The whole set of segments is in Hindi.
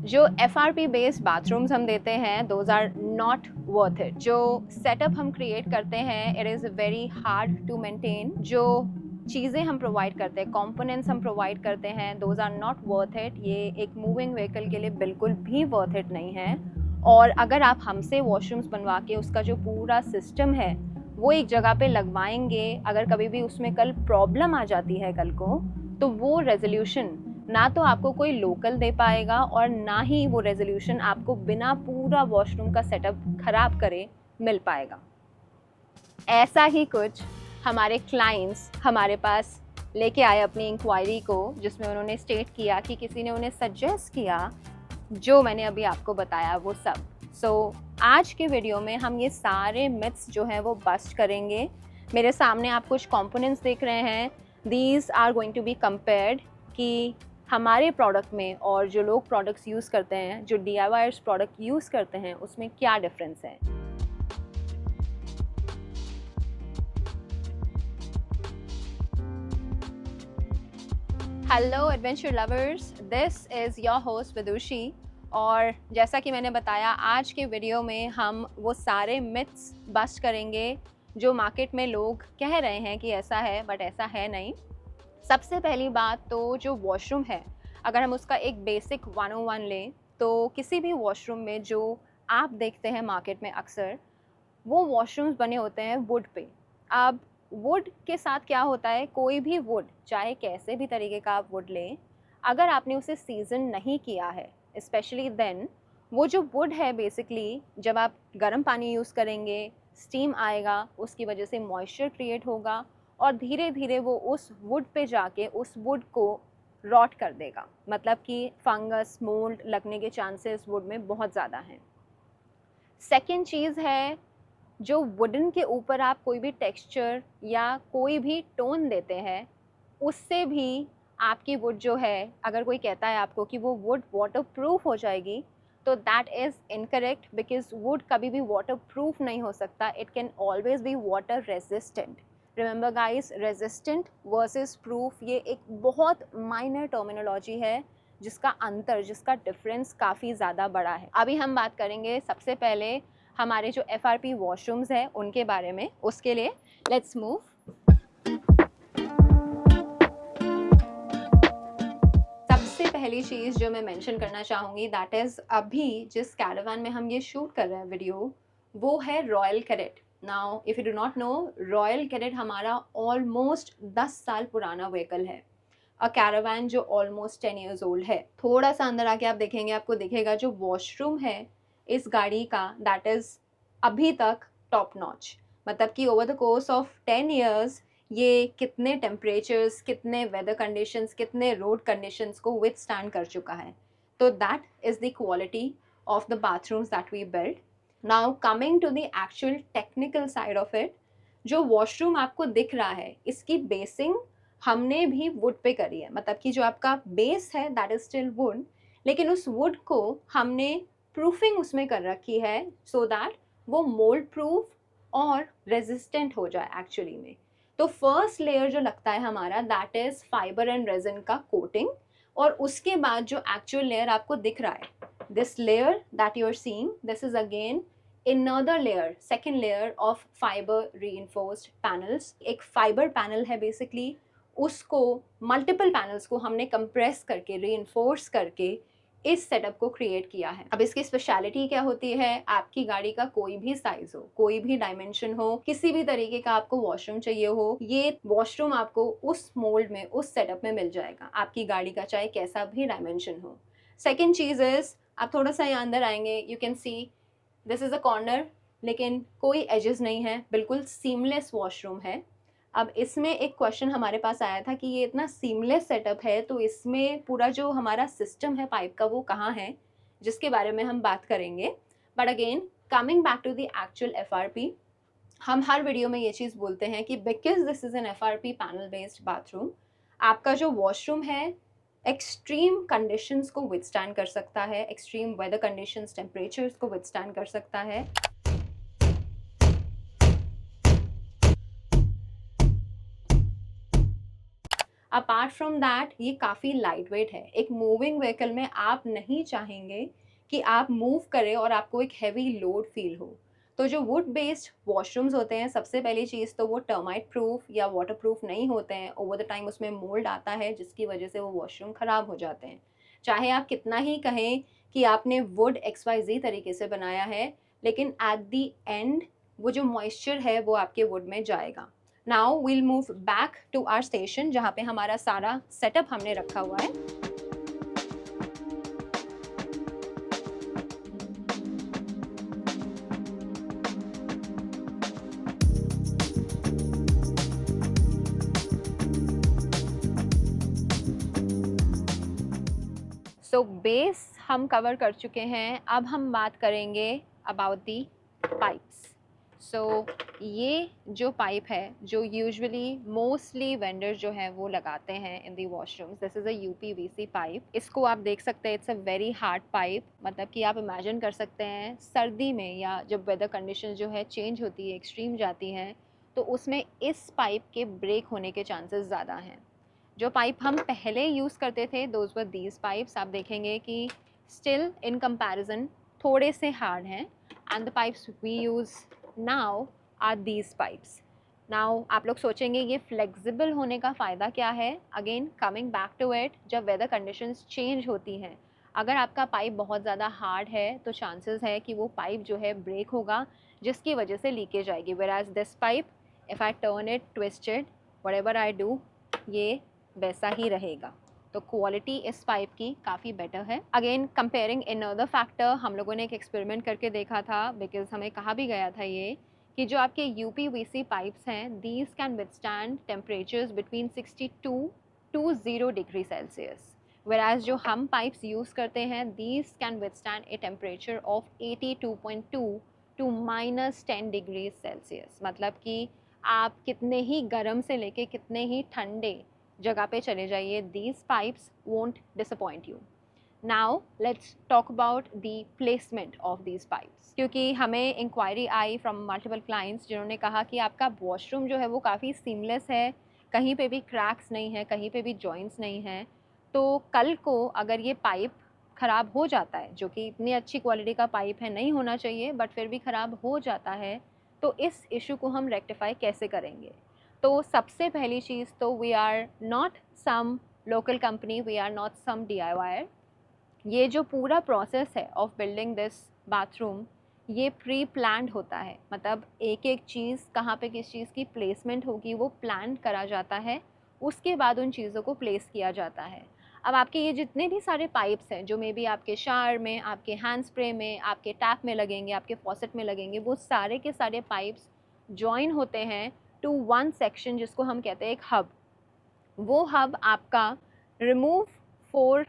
जो FRP बेस्ड बाथरूम्स हम देते हैं those are not worth it. जो सेटअप हम क्रिएट करते हैं it is very hard to maintain. जो चीज़ें हम प्रोवाइड करते हैं, कंपोनेंट्स हम प्रोवाइड करते हैं, those are not worth it. ये एक मूविंग व्हीकल के लिए बिल्कुल भी वर्थ इट नहीं है। और अगर आप हमसे वॉशरूम्स बनवा के उसका जो पूरा सिस्टम है वो एक जगह पे लगवाएंगे, अगर कभी भी उसमें कल प्रॉब्लम आ जाती है कल को, तो वो रेजोल्यूशन ना तो आपको कोई लोकल दे पाएगा और ना ही वो रेजोल्यूशन आपको बिना पूरा वॉशरूम का सेटअप खराब करे मिल पाएगा। ऐसा ही कुछ हमारे क्लाइंट्स हमारे पास लेके आए अपनी इंक्वायरी को, जिसमें उन्होंने स्टेट किया कि किसी ने उन्हें सजेस्ट किया जो मैंने अभी आपको बताया वो सब। आज के वीडियो में हम ये सारे मिथ्स जो हैं वो बस्ट करेंगे। मेरे सामने आप कुछ कंपोनेंट्स देख रहे हैं, these are going to be compared कि हमारे प्रोडक्ट में और जो लोग प्रोडक्ट्स यूज़ करते हैं, जो DIYers प्रोडक्ट यूज़ करते हैं, उसमें क्या डिफरेंस है। Hello adventure lovers, this is your host Vidushi. और जैसा कि मैंने बताया, आज के वीडियो में हम वो सारे मिथ्स बस्ट करेंगे जो मार्केट में लोग कह रहे हैं कि ऐसा है, बट ऐसा है नहीं। सबसे पहली बात तो जो वॉशरूम है, अगर हम उसका एक बेसिक 101 लें तो किसी भी वॉशरूम में जो आप देखते हैं मार्केट में अक्सर, वो वॉशरूम्स बने होते हैं वुड पे। अब वुड के साथ क्या होता है, कोई भी वुड, चाहे कैसे भी तरीके का आप वुड लें, अगर आपने उसे सीजन नहीं किया है, स्पेशली देन वो जो वुड है बेसिकली जब आप गर्म पानी यूज़ करेंगे, स्टीम आएगा, उसकी वजह से मॉइस्चर क्रिएट होगा और धीरे धीरे वो उस वुड पे जाके उस वुड को रॉट कर देगा। मतलब कि फंगस, मोल्ड लगने के चांसेस वुड में बहुत ज़्यादा हैं। सेकेंड चीज़ है, जो वुडन के ऊपर आप कोई भी टेक्सचर या कोई भी टोन देते हैं, उससे भी आपकी वुड जो है, अगर कोई कहता है आपको कि वो वुड वाटर प्रूफ हो जाएगी, तो that is incorrect, because would कभी भी वाटर प्रूफ नहीं हो सकता। It can always be water resistant. Remember guys, resistant versus proof ये एक बहुत माइनर टर्मिनोलॉजी है जिसका डिफरेंस काफ़ी ज़्यादा बड़ा है। अभी हम बात करेंगे सबसे पहले हमारे जो FRP वॉशरूम्स हैं उनके बारे में। उसके लिए लेट्स मूव। सबसे पहली चीज़ जो मैं मेंशन करना चाहूँगी, दैट इज़ अभी जिस कैरावान में हम ये शूट कर रहे हैं वीडियो, वो है Royal Carat. Now if you do not know, Royal Carat हमारा ऑलमोस्ट 10 साल पुराना व्हीकल है। अ कैरावान जो ऑलमोस्ट 10 ईयर्स ओल्ड है। थोड़ा सा अंदर आके आप देखेंगे, आपको दिखेगा जो वॉशरूम है इस गाड़ी का, दैट इज़ अभी तक टॉप नॉच। मतलब कि over the course of 10 years ये कितने टेम्परेचर्स, कितने वेदर कंडीशंस, कितने रोड कंडीशंस को विथस्टैंड कर चुका है। तो that is the quality of the bathrooms that we build. Now coming to the actual technical side of it, जो वॉशरूम आपको दिख रहा है, इसकी बेसिंग हमने भी वुड पे करी है। मतलब कि जो आपका बेस है दैट इज स्टिल वुड, लेकिन उस वुड को हमने प्रूफिंग उसमें कर रखी है सो दैट वो मोल्ड प्रूफ और रेजिस्टेंट हो जाए एक्चुअली में। तो फर्स्ट लेयर जो लगता है हमारा, that is fibre and resin का कोटिंग। और उसके बाद जो एक्चुअल लेयर आपको दिख रहा है, this layer that you are seeing, this is again another layer, second layer of fiber reinforced panels। एक फाइबर पैनल है बेसिकली, उसको मल्टीपल पैनल्स को हमने कंप्रेस करके, रीइंफोर्स करके इस सेटअप को क्रिएट किया है। अब इसकी स्पेशलिटी क्या होती है, आपकी गाड़ी का कोई भी साइज हो, कोई भी डायमेंशन हो, किसी भी तरीके का आपको वॉशरूम चाहिए हो, ये वॉशरूम आपको उस मोल्ड में, उस सेटअप में मिल जाएगा, आपकी गाड़ी का चाहे कैसा भी डायमेंशन हो। सेकेंड चीज इज, आप थोड़ा सा यहाँ अंदर आएंगे, you can see this is a corner, लेकिन कोई एजेस नहीं है, बिल्कुल सीमलेस वॉशरूम है। अब इसमें एक क्वेश्चन हमारे पास आया था कि ये इतना सीमलेस सेटअप है तो इसमें पूरा जो हमारा सिस्टम है पाइप का वो कहाँ है, जिसके बारे में हम बात करेंगे। But again coming back to the actual FRP, हम हर वीडियो में ये चीज़ बोलते हैं कि because this is an FRP panel based bathroom, आपका जो वॉशरूम है एक्सट्रीम कंडीशंस को विथस्टैंड कर सकता है, एक्सट्रीम वेदर कंडीशंस, टेम्परेचर्स को विथस्टैंड कर सकता है। अपार्ट फ्रॉम दैट ये काफ़ी लाइट वेट है। एक मूविंग व्हीकल में आप नहीं चाहेंगे कि आप मूव करें और आपको एक हैवी लोड फील हो। तो जो वुड बेस्ड वॉशरूम्स होते हैं, सबसे पहली चीज़ तो वो टर्माइट प्रूफ या वाटर प्रूफ नहीं होते हैं। ओवर द टाइम उसमें मोल्ड आता है जिसकी वजह से वो वॉशरूम ख़राब हो जाते हैं। चाहे आप कितना ही कहें कि आपने वुड XYZ तरीके से बनाया है, लेकिन एट द एंड वो जो मॉइस्चर है वो आपके वुड में जाएगा। Now we'll move back to our station जहाँ पे हमारा सारा सेटअप हमने रखा हुआ है। सो बेस हम कवर कर चुके हैं। अब हम बात करेंगे अबाउट दी पाइप्स। सो ये जो पाइप है जो यूजुअली मोस्टली वेंडर्स जो है वो लगाते हैं in the washrooms, this is a UPVC pipe. इसको आप देख सकते हैं, it's a very hard pipe. मतलब कि आप इमेजिन कर सकते हैं सर्दी में या जब वेदर कंडीशन जो है चेंज होती है, एक्सट्रीम जाती हैं, तो उसमें इस पाइप के ब्रेक होने के चांसेस ज़्यादा हैं। जो पाइप हम पहले यूज़ करते थे दोज वर दीज पाइप्स, आप देखेंगे कि स्टिल इन कंपैरिजन थोड़े से हार्ड हैं, and the pipes we use now are these pipes. Now आप लोग सोचेंगे ये फ्लेक्सिबल होने का फ़ायदा क्या है। Again coming back to it, जब वेदर कंडीशंस चेंज होती हैं, अगर आपका पाइप बहुत ज़्यादा हार्ड है तो चांसेस है कि वो पाइप जो है ब्रेक होगा, जिसकी वजह से लीकेज आएगी। Where as this pipe, if I turn it twisted, whatever I do, ये वैसा ही रहेगा। तो क्वालिटी इस पाइप की काफ़ी बेटर है। अगेन कंपेयरिंग अनदर फैक्टर, हम लोगों ने एक एक्सपेरिमेंट करके देखा था, बिकॉज हमें कहा भी गया था ये कि जो आपके UPVC पाइप्स हैं, these can withstand temperatures between 62 to 0 degree Celsius, whereas जो हम पाइप्स यूज़ करते हैं, these can withstand a temperature of 82.2 to -10 degree Celsius. मतलब कि आप कितने ही गर्म से लेके कितने ही ठंडे जगह पे चले जाइए, these pipes won't disappoint you. Now let's talk about the placement of these pipes, क्योंकि हमें इंक्वायरी आई फ्रॉम मल्टीपल क्लाइंट्स जिन्होंने कहा कि आपका वॉशरूम जो है वो काफ़ी सीमलेस है, कहीं पे भी क्रैक्स नहीं है, कहीं पे भी जॉइंट्स नहीं हैं। तो कल को अगर ये पाइप ख़राब हो जाता है, जो कि इतनी अच्छी क्वालिटी का पाइप है, नहीं होना चाहिए बट फिर भी ख़राब हो जाता है, तो इस इशू को हम रेक्टिफाई कैसे करेंगे। तो सबसे पहली चीज़ तो we are not some local company, we are not some DIYer। ये जो पूरा प्रोसेस है ऑफ बिल्डिंग दिस बाथरूम, ये प्री प्लान्ड होता है। मतलब एक एक चीज़ कहाँ पे किस चीज़ की प्लेसमेंट होगी वो प्लान करा जाता है, उसके बाद उन चीज़ों को प्लेस किया जाता है। अब आपके ये जितने भी सारे पाइप्स हैं जो मे बी आपके शावर में, आपके हैंड स्प्रे में, आपके टैप में लगेंगे, आपके फॉसेट में लगेंगे, वो सारे के सारे पाइप्स जॉइन होते हैं टू वन सेक्शन जिसको हम कहते हैं एक हब। वो हब आपका रिमूव 4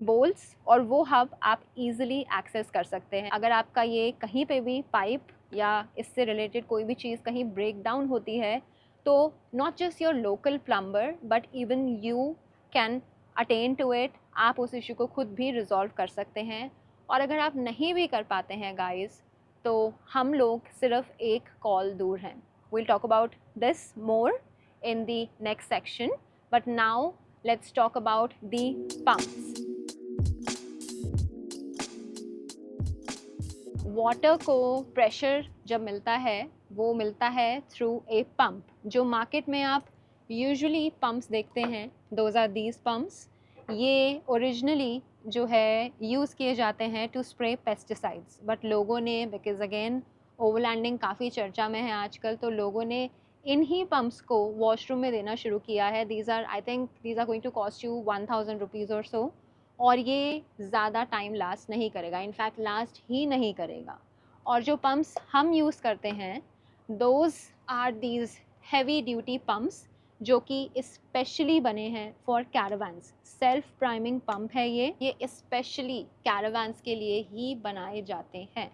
बोल्ट्स, और वो हब आप इजीली एक्सेस कर सकते हैं। अगर आपका ये कहीं पे भी पाइप या इससे रिलेटेड कोई भी चीज़ कहीं ब्रेक डाउन होती है, तो not just your local plumber but even you can attend to it. आप उस इशू को खुद भी रिजॉल्व कर सकते हैं। और अगर आप नहीं भी कर पाते हैं गाइस, तो हम लोग सिर्फ एक कॉल दूर हैं। We'll talk about this more in the next section, but now let's talk about the pumps. Water को प्रेशर जब मिलता है वो मिलता है थ्रू ए पंप। जो मार्केट में आप यूजुअली पंप्स देखते हैं, दोज आर दीज पंप्स। ये ओरिजिनली जो है यूज़ किए जाते हैं टू स्प्रे पेस्टिसाइड्स, बट लोगों ने, बिकॉज अगेन ओवरलैंडिंग काफ़ी चर्चा में है आजकल, तो लोगों ने इन ही पंप्स को वॉशरूम में देना शुरू किया है। These are, I think these are going to cost you 1000 rupees or so, और ये ज़्यादा टाइम लास्ट नहीं करेगा, इनफैक्ट लास्ट ही नहीं करेगा। और जो पंप्स हम यूज़ करते हैं, those are these heavy duty pumps जो कि स्पेशली बने हैं for caravans. Self priming pump है ये स्पेशली कैरावान्स के लिए ही बनाए जाते हैं।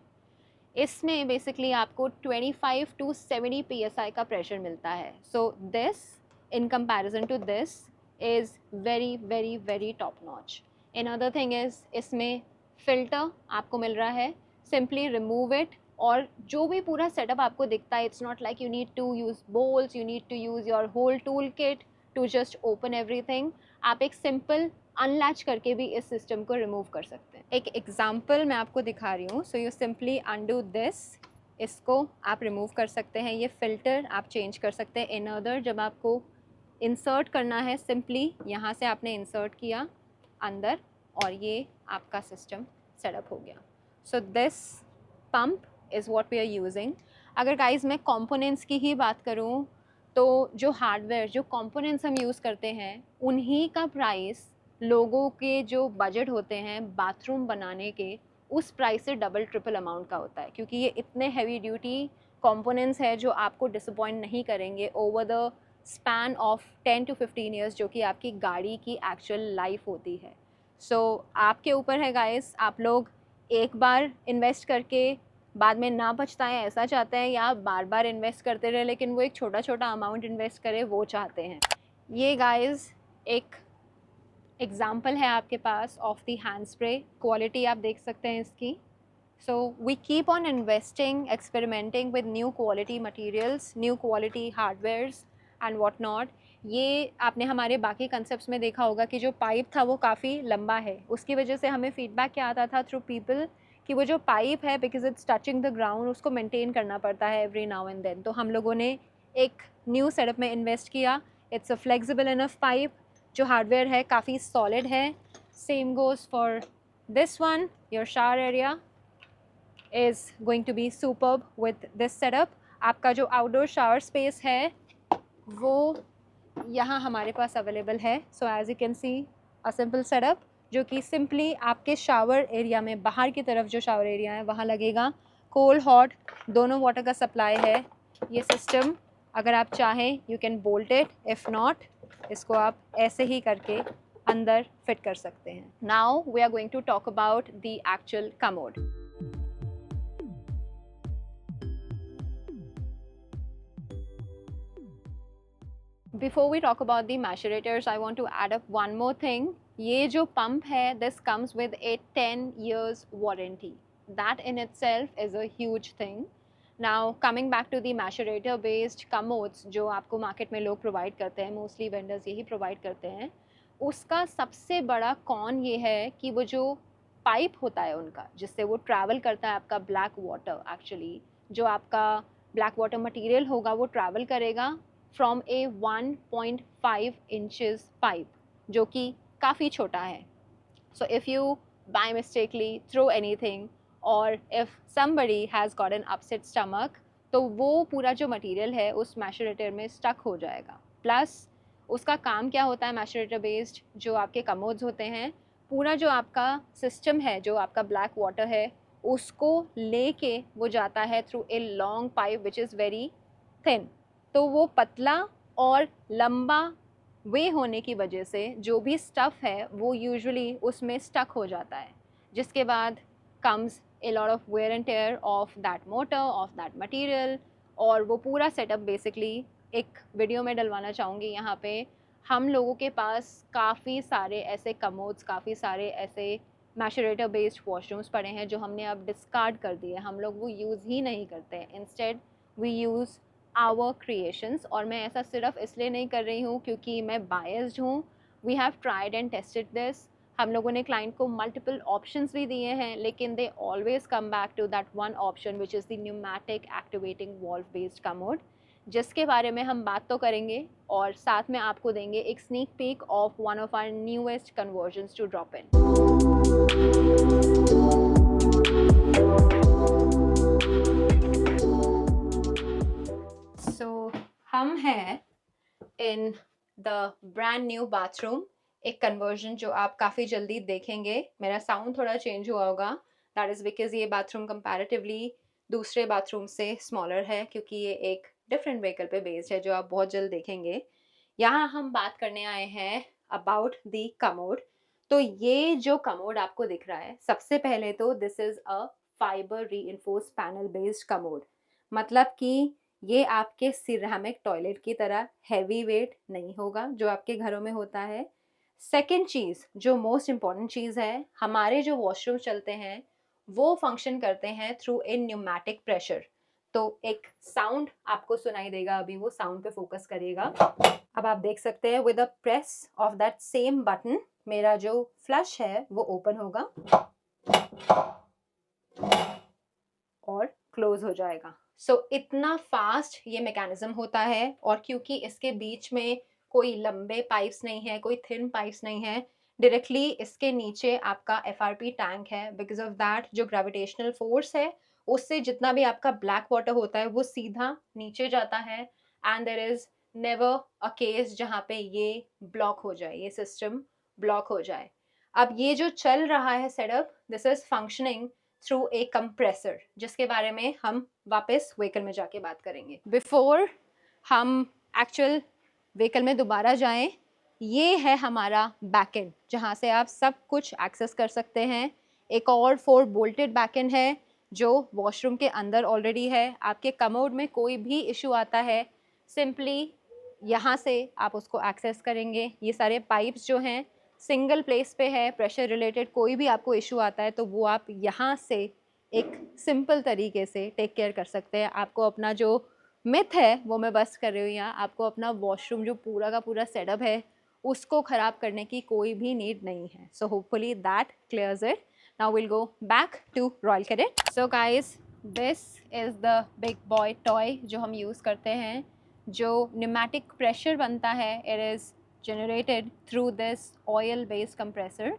इसमें बेसिकली आपको 25 to 70 PSI का प्रेशर मिलता है। So this in comparison to this is very very very top notch. Another thing is इसमें फ़िल्टर आपको मिल रहा है, सिंपली रिमूव इट, और जो भी पूरा सेटअप आपको दिखता है, it's not like you need to use bolts, you need to use your whole tool kit. To just open everything, आप एक सिंपल अनलैच करके भी इस सिस्टम को रिमूव कर सकते हैं। एक एग्जाम्पल मैं आपको दिखा रही हूँ। So you simply undo this, इसको आप रिमूव कर सकते हैं। ये फ़िल्टर आप चेंज कर सकते हैं। इनअदर जब आपको इंसर्ट करना है, सिंपली यहाँ से आपने इंसर्ट किया अंदर और ये आपका सिस्टम सेटअप हो गया। So this pump is what we are using. अगर गाइस मैं कंपोनेंट्स की ही बात करूँ तो जो हार्डवेयर, जो कंपोनेंट्स हम यूज़ करते हैं, उन्हीं का प्राइस लोगों के जो बजट होते हैं बाथरूम बनाने के, उस प्राइस से डबल ट्रिपल अमाउंट का होता है, क्योंकि ये इतने हैवी ड्यूटी कंपोनेंट्स है जो आपको डिसअपॉइंट नहीं करेंगे over the span of 10 to 15 years, जो कि आपकी गाड़ी की एक्चुअल लाइफ होती है। सो आपके ऊपर है गाइस, आप लोग एक बार इन्वेस्ट करके बाद में ना पछताएं ऐसा चाहते हैं, या बार बार इन्वेस्ट करते रहे लेकिन वो एक छोटा छोटा अमाउंट इन्वेस्ट करे वो चाहते हैं। ये गाइस एक एग्जाम्पल है आपके पास of the hand spray. Quality आप देख सकते हैं इसकी। So we keep on investing, experimenting with new quality materials, new quality hardwares and what not. ये आपने हमारे बाकी कंसेप्ट्स में देखा होगा कि जो पाइप था वो काफ़ी लंबा है, उसकी वजह से हमें फीडबैक क्या आता था थ्रू पीपल कि वो जो पाइप है, because it's touching the ground, उसको मेंटेन करना पड़ता है एवरी नाउ एंड देन। तो हम लोगों ने एक न्यू सेटअप में इन्वेस्ट किया। It's a flexible enough pipe, जो हार्डवेयर है काफ़ी सॉलिड है। Same goes for this one. Your shower area is going to be superb with this setup. आपका जो आउटडोर शावर स्पेस है वो यहाँ हमारे पास अवेलेबल है। So as you can see a simple setup, जो कि सिंपली आपके शावर एरिया में, बाहर की तरफ जो शावर एरिया है वहाँ लगेगा। कोल्ड हॉट दोनों वाटर का सप्लाई है। ये सिस्टम अगर आप चाहें you can bolt it, if not इसको आप ऐसे ही करके अंदर फिट कर सकते हैं। Now we are going to talk about the actual commode. Before we talk about the macerators, I want to add up one more thing. ये जो pump है, this comes with a 10 years warranty. That in itself is a huge thing. Now coming back to the macerator based commodes जो आपको मार्केट में लोग प्रोवाइड करते हैं, मोस्टली वेंडर्स यही प्रोवाइड करते हैं, उसका सबसे बड़ा कॉन ये है कि वो जो पाइप होता है उनका, जिससे वो ट्रैवल करता है आपका ब्लैक वाटर, एक्चुअली जो आपका ब्लैक वाटर मटीरियल होगा वो ट्रैवल करेगा फ्रॉम ए 1.5 इंचेस पाइप, जो कि काफ़ी छोटा है। So if you by mistakely throw anything or if somebody has got an upset stomach, तो वो पूरा जो मटेरियल है उस मैशरेटर में स्टक हो जाएगा। प्लस उसका काम क्या होता है, मैशरेटर बेस्ड जो आपके कमोड्स होते हैं, पूरा जो आपका सिस्टम है, जो आपका ब्लैक वाटर है, उसको लेके वो जाता है through a long pipe which is very thin. तो वो पतला और लंबा वे होने की वजह से जो भी स्टफ़ है वो यूजुअली उसमें स्टक हो जाता है, जिसके बाद comes a lot of wear and tear of that motor, of that material. और वो पूरा सेटअप बेसिकली एक वीडियो में डलवाना चाहूँगी यहाँ पे। हम लोगों के पास काफ़ी सारे ऐसे कमोड्स, काफ़ी सारे ऐसे मैशरेटर बेस्ड वॉशरूम्स पड़े हैं जो हमने अब डिस्कार्ड कर दिए। हम लोग वो यूज़ ही नहीं करते, instead we use our creations. और मैं ऐसा सिर्फ इसलिए नहीं कर रही हूँ क्योंकि मैं बायस्ड हूँ। We have tried and tested this. हम लोगों ने क्लाइंट को मल्टीपल ऑप्शंस भी दिए हैं, लेकिन they always come back to that one option which is the pneumatic activating valve based commode, जिसके बारे में हम बात तो करेंगे और साथ में आपको देंगे एक sneak peek of one of our newest conversions to drop in. So हम हैं in the brand new bathroom, एक कन्वर्जन जो आप काफ़ी जल्दी देखेंगे। मेरा साउंड थोड़ा चेंज हुआ होगा, दैट इज़ बिकॉज ये बाथरूम कंपैरेटिवली दूसरे बाथरूम से स्मॉलर है, क्योंकि ये एक डिफरेंट व्हीकल पे बेस्ड है जो आप बहुत जल्द देखेंगे। यहाँ हम बात करने आए हैं अबाउट द कमोड। तो ये जो कमोड आपको दिख रहा है, सबसे पहले तो this is a fibre reinforced panel based commode, मतलब कि ये आपके सिरेमिक टॉयलेट की तरह हैवी वेट नहीं होगा जो आपके घरों में होता है। सेकंड चीज़, जो मोस्ट इम्पॉर्टेंट चीज़ है, हमारे जो वॉशरूम चलते हैं वो फंक्शन करते हैं थ्रू ए न्यूमैटिक प्रेशर। तो एक साउंड आपको सुनाई देगा, अभी वो साउंड पे फोकस करिएगा। अब आप देख सकते हैं with a press of that same button मेरा जो फ्लश है वो ओपन होगा और क्लोज हो जाएगा। सो इतना फास्ट ये मैकेनिज्म होता है, और क्योंकि इसके बीच में कोई लंबे पाइप्स नहीं है, कोई थिन पाइप्स नहीं है, डायरेक्टली इसके नीचे आपका एफआरपी टैंक है। बिकॉज ऑफ दैट जो ग्रेविटेशनल फोर्स है उससे जितना भी आपका ब्लैक वाटर होता है वो सीधा नीचे जाता है, and there is never a case जहाँ पे ये ब्लॉक हो जाए, ये सिस्टम ब्लॉक हो जाए। अब ये जो चल रहा है setup, this is functioning through a compressor, जिसके बारे में हम वापस व्हीकल में जाके बात करेंगे। बिफोर हम एक्चुअल व्हीकल में दोबारा जाएं, ये है हमारा बैकएंड जहाँ से आप सब कुछ एक्सेस कर सकते हैं। एक और 4 बोल्टेड बैकएंड है जो वॉशरूम के अंदर ऑलरेडी है। आपके कमोड में कोई भी इशू आता है, सिंपली यहाँ से आप उसको एक्सेस करेंगे। ये सारे पाइप्स जो हैं सिंगल प्लेस पे है, प्रेशर रिलेटेड कोई भी आपको इशू आता है तो वो आप यहाँ से एक सिंपल तरीके से टेक केयर कर सकते हैं। आपको अपना जो मिथ है वो मैं बस कर रही हूँ यहाँ, आपको अपना वॉशरूम जो पूरा का पूरा सेटअप है उसको ख़राब करने की कोई भी नीड नहीं है। So hopefully that clears it. Now we'll go back to Royal Cadet. So guys, this is the big boy toy जो हम यूज़ करते हैं। जो न्यूमेटिक प्रेशर बनता है, it is generated through this oil based compressor।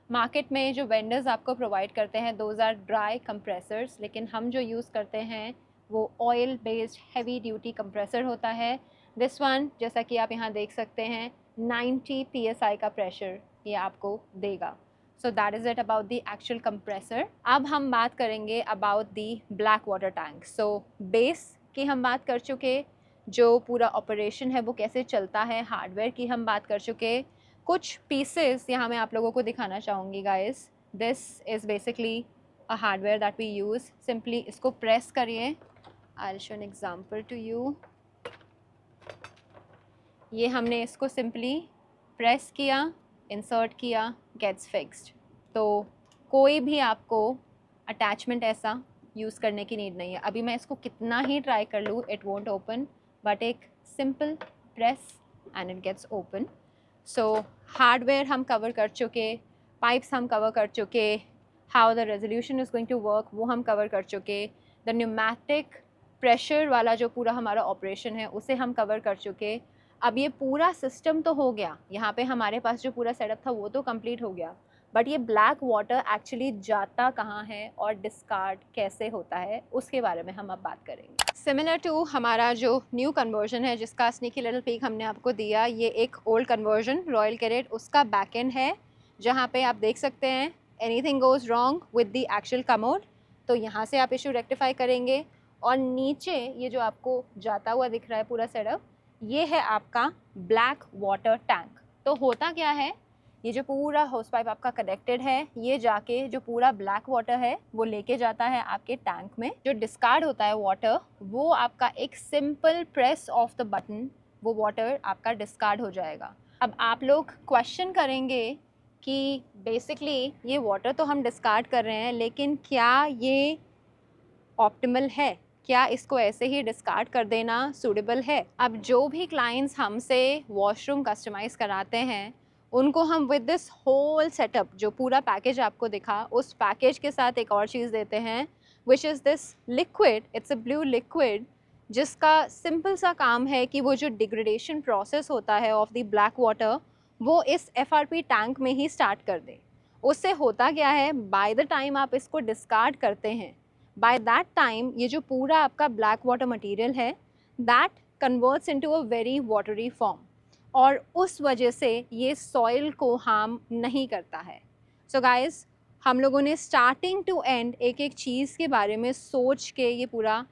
Market में जो वेंडर्स आपको प्रोवाइड करते हैं दोज आर ड्राई कंप्रेसर्स, लेकिन हम जो यूज़ करते हैं वो oil based heavy duty compressor होता है। दिस वन, जैसा कि आप यहाँ देख सकते हैं, 90 psi का प्रेशर ये आपको देगा। सो that is it about the actual compressor. अब हम बात करेंगे about the black water tank. So base की हम बात कर चुके, जो पूरा ऑपरेशन है वो कैसे चलता है, हार्डवेयर की हम बात कर चुके। कुछ पीसेस यहाँ मैं आप लोगों को दिखाना चाहूँगी guys. This is basically a hardware that we use. Simply इसको प्रेस करिए, I will show an example to you. ये हमने इसको सिंपली प्रेस किया, इंसर्ट किया, गेट्स फिक्स्ड। तो कोई भी आपको अटैचमेंट ऐसा यूज़ करने की नीड नहीं है। अभी मैं इसको कितना ही ट्राई कर लूँ, इट वोंट ओपन, बट एक simple press and it gets open. So hardware हम कवर कर चुके, पाइप्स हम कवर कर चुके, how the resolution is going to work वो हम कवर कर चुके, द न्यूमेटिक प्रेशर वाला जो पूरा हमारा ऑपरेशन है उसे हम कवर कर चुके। अब ये पूरा सिस्टम तो हो गया, यहाँ पे हमारे पास जो पूरा सेटअप था वो तो कंप्लीट हो गया, बट ये ब्लैक वाटर एक्चुअली जाता कहाँ है और डिस्कार्ड कैसे होता है उसके बारे में हम अब बात करेंगे। सिमिलर टू हमारा जो न्यू कन्वर्जन है जिसका स्नीकी लिटिल पीक हमने आपको दिया, ये एक ओल्ड कन्वर्जन रॉयल कैडेट उसका बैकएंड है, जहाँ पे आप देख सकते हैं anything goes wrong with the actual commode, तो यहाँ से आप इशू रेक्टिफाई करेंगे। और नीचे ये जो आपको जाता हुआ दिख रहा है पूरा सेटअप, ये है आपका ब्लैक वाटर टैंक। तो होता क्या है, ये जो पूरा होस पाइप आपका कनेक्टेड है, ये जाके जो पूरा ब्लैक वाटर है वो लेके जाता है आपके टैंक में। जो डिस्कार्ड होता है वाटर, वो आपका एक simple press of the button वो वाटर आपका डिस्कार्ड हो जाएगा। अब आप लोग क्वेश्चन करेंगे कि बेसिकली ये वाटर तो हम डिस्कार्ड कर रहे हैं, लेकिन क्या ये ऑप्टिमल है, क्या इसको ऐसे ही डिस्कार्ड कर देना सूटेबल है? अब जो भी क्लाइंट्स हमसे वॉशरूम कस्टमाइज़ कराते हैं उनको हम विद दिस होल सेटअप, जो पूरा पैकेज आपको दिखा, उस पैकेज के साथ एक और चीज़ देते हैं which is this liquid. It's a blue liquid जिसका सिंपल सा काम है कि वो जो डिग्रेडेशन प्रोसेस होता है ऑफ द ब्लैक वाटर वो इस एफआरपी टैंक में ही स्टार्ट कर दे। उससे होता क्या है, बाय द टाइम आप इसको डिस्कार्ड करते हैं, बाय दैट टाइम ये जो पूरा आपका ब्लैक वाटर मटेरियल है that converts into a very watery form, और उस वजह से ये सॉइल को हार्म नहीं करता है। सो गाइस, हम लोगों ने स्टार्टिंग टू एंड एक एक चीज़ के बारे में सोच के ये पूरा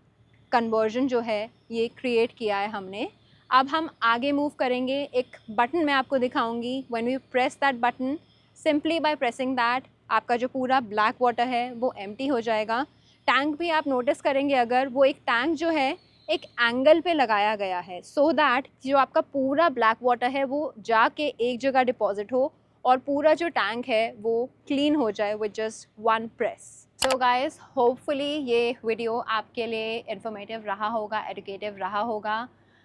कन्वर्जन जो है ये क्रिएट किया है हमने। अब हम आगे मूव करेंगे। एक बटन मैं आपको दिखाऊंगी, when we press that button, simply by pressing that आपका जो पूरा ब्लैक वाटर है वो एम्प्टी हो जाएगा। टैंक भी आप नोटिस करेंगे, अगर वो एक टैंक जो है एक एंगल पे लगाया गया है सो दैट जो आपका पूरा ब्लैक वाटर है वो जाके एक जगह डिपॉजिट हो और पूरा जो टैंक है वो क्लीन हो जाए with just one press. So guys, hopefully ये वीडियो आपके लिए इन्फॉर्मेटिव रहा होगा, एजुकेटिव रहा होगा।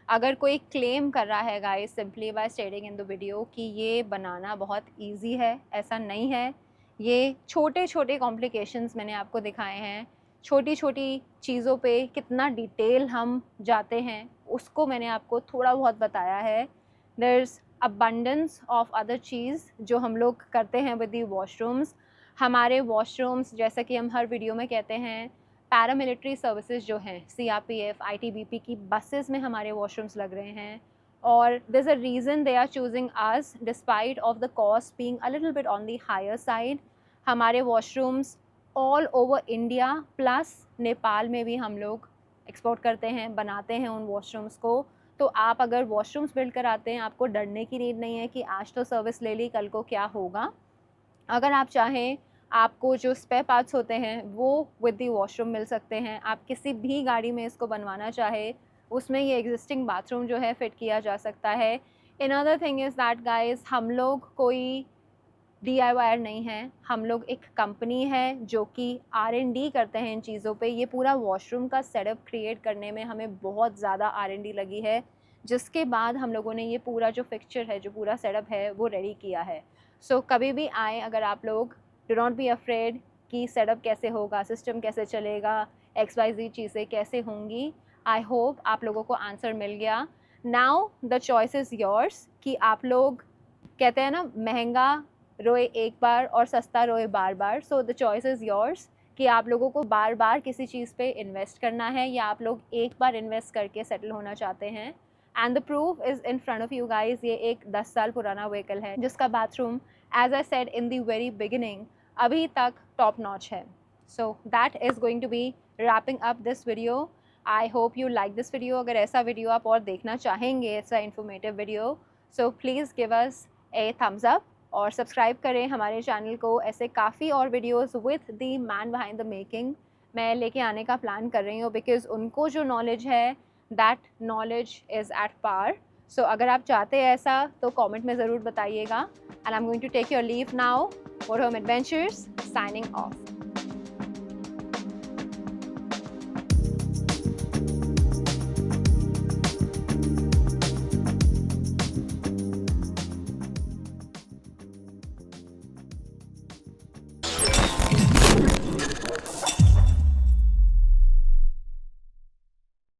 अगर कोई क्लेम कर रहा है guys simply by stating in the video कि ये बनाना बहुत इजी है, ऐसा नहीं है। ये छोटे छोटे कॉम्प्लिकेशंस मैंने आपको दिखाए हैं, छोटी छोटी चीज़ों पे कितना डिटेल हम जाते हैं उसको मैंने आपको थोड़ा बहुत बताया है। There is abundance of other चीज़ जो हम लोग करते हैं विद दी वॉशरूम्स। हमारे वॉशरूम्स, जैसा कि हम हर वीडियो में कहते हैं, पैरामिलिट्री सर्विसेज जो हैं, सीआरपीएफ, आईटीबीपी की बसेस में हमारे वॉशरूम्स लग रहे हैं। और there is a reason they are choosing us despite of the cost being a little bit on the higher side. हमारे washrooms all over India plus Nepal में भी हम लोग एक्सपोर्ट करते हैं, बनाते हैं उन वॉशरूम्स को। तो आप अगर वॉशरूम्स बिल्ड कराते हैं, आपको डरने की नीड नहीं है कि आज तो सर्विस ले ली, कल को क्या होगा। अगर आप चाहें, आपको जो स्पेयर पार्ट्स होते हैं वो विद दी वॉशरूम मिल सकते हैं। आप किसी भी गाड़ी में इसको बनवाना चाहे, उसमें ये एग्जिस्टिंग बाथरूम जो है फ़िट किया जा सकता है। In other thing is that guys, हम लोग कोई DIYer नहीं है, हम लोग एक कंपनी है जो कि R&D करते हैं इन चीज़ों पे। ये पूरा वॉशरूम का सेटअप क्रिएट करने में हमें बहुत ज़्यादा R&D लगी है, जिसके बाद हम लोगों ने ये पूरा जो फिक्सचर है, जो पूरा सेटअप है, वो रेडी किया है। सो कभी भी आएँ अगर आप लोग, डू नॉट बी अफ्रेड कि सेटअप कैसे होगा, सिस्टम कैसे चलेगा, XYZ चीज़ें कैसे होंगी। आई होप आप लोगों को आंसर मिल गया। Now the choice is yours कि आप लोग, कहते हैं ना, महंगा रोए एक बार और सस्ता रोए बार बार। So the choice is yours कि आप लोगों को बार बार किसी चीज़ पे इन्वेस्ट करना है या आप लोग एक बार इन्वेस्ट करके सेटल होना चाहते हैं। And the proof is in front of you guys. ये एक 10 साल पुराना व्हीकल है जिसका bathroom, as I said in the very beginning, अभी तक टॉप नॉच है। So that is going to be wrapping up this video. I hope you like this video. अगर ऐसा वीडियो आप और देखना चाहेंगे, ऐसा informative video, so please give us a thumbs up और सब्सक्राइब करें हमारे चैनल को। ऐसे काफ़ी और videos with the man behind the making मैं लेके आने का प्लान कर रही हूँ, बिकॉज़ उनको जो नॉलेज है, that knowledge is at par. So अगर आप चाहते हैं ऐसा तो कमेंट में ज़रूर बताइएगा। And I am going to take your leave now. Motorhome Adventures signing of.